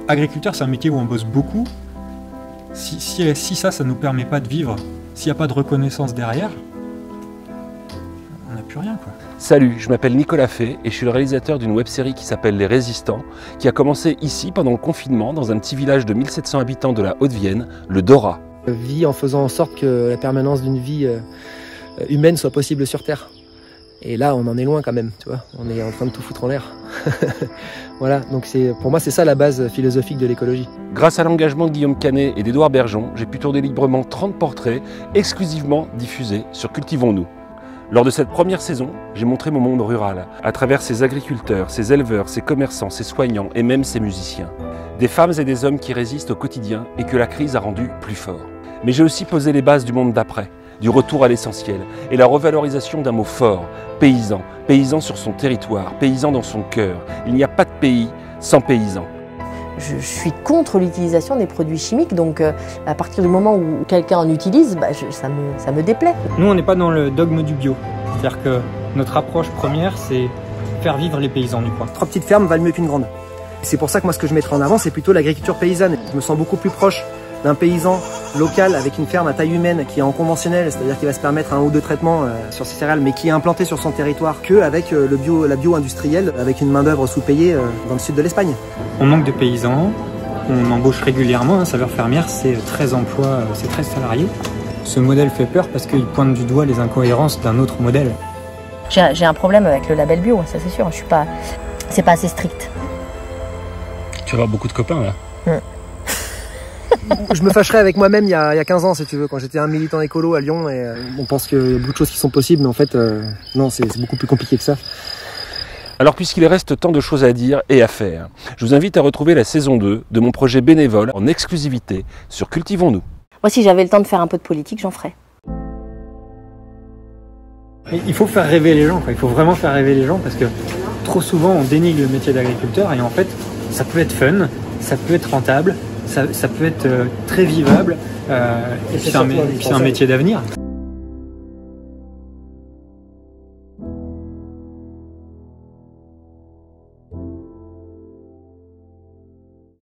Agriculteur, c'est un métier où on bosse beaucoup. Si ça nous permet pas de vivre, s'il n'y a pas de reconnaissance derrière, on n'a plus rien, quoi. Salut, je m'appelle Nicolas Fay et je suis le réalisateur d'une web-série qui s'appelle Les Résistants, qui a commencé ici pendant le confinement dans un petit village de 1700 habitants de la Haute-Vienne, le Dora. Vie en faisant en sorte que la permanence d'une vie humaine soit possible sur Terre. Et là, on en est loin quand même, tu vois. On est en train de tout foutre en l'air. Voilà, donc pour moi, c'est ça la base philosophique de l'écologie. Grâce à l'engagement de Guillaume Canet et d'Édouard Bergeon, j'ai pu tourner librement 30 portraits exclusivement diffusés sur Cultivons-nous. Lors de cette première saison, j'ai montré mon monde rural, à travers ses agriculteurs, ses éleveurs, ses commerçants, ses soignants et même ses musiciens. Des femmes et des hommes qui résistent au quotidien et que la crise a rendu plus forts. Mais j'ai aussi posé les bases du monde d'après, du retour à l'essentiel et la revalorisation d'un mot fort, paysan. Paysan sur son territoire, paysan dans son cœur. Il n'y a pas de pays sans paysans. Je suis contre l'utilisation des produits chimiques, donc à partir du moment où quelqu'un en utilise, ça me déplaît. Nous, on n'est pas dans le dogme du bio. C'est-à-dire que notre approche première, c'est faire vivre les paysans du coin. 3 petites fermes valent mieux qu'une grande. C'est pour ça que moi, ce que je mettrai en avant, c'est plutôt l'agriculture paysanne. Je me sens beaucoup plus proche d'un paysan local avec une ferme à taille humaine qui est en conventionnel, c'est-à-dire qu'il va se permettre 1 ou 2 traitements sur ses céréales, mais qui est implanté sur son territoire, qu'avec la bio industrielle, avec une main-d'œuvre sous-payée dans le sud de l'Espagne. On manque de paysans, on embauche régulièrement, un saveur fermière, c'est 13 emplois, c'est 13 salariés. Ce modèle fait peur parce qu'il pointe du doigt les incohérences d'un autre modèle. J'ai un problème avec le label bio, ça c'est sûr, c'est pas assez strict. Tu vas avoir beaucoup de copains là. Je me fâcherais avec moi-même il y a 15 ans, si tu veux, quand j'étais un militant écolo à Lyon, et on pense qu'il y a beaucoup de choses qui sont possibles, mais en fait, non, c'est beaucoup plus compliqué que ça. Alors puisqu'il reste tant de choses à dire et à faire, je vous invite à retrouver la saison 2 de mon projet bénévole en exclusivité sur Cultivons-nous. Moi, si j'avais le temps de faire un peu de politique, j'en ferais. Il faut faire rêver les gens, quoi. Il faut vraiment faire rêver les gens parce que trop souvent on dénigre le métier d'agriculteur et en fait ça peut être fun, ça peut être rentable, ça peut être très vivable et puis c'est un métier d'avenir.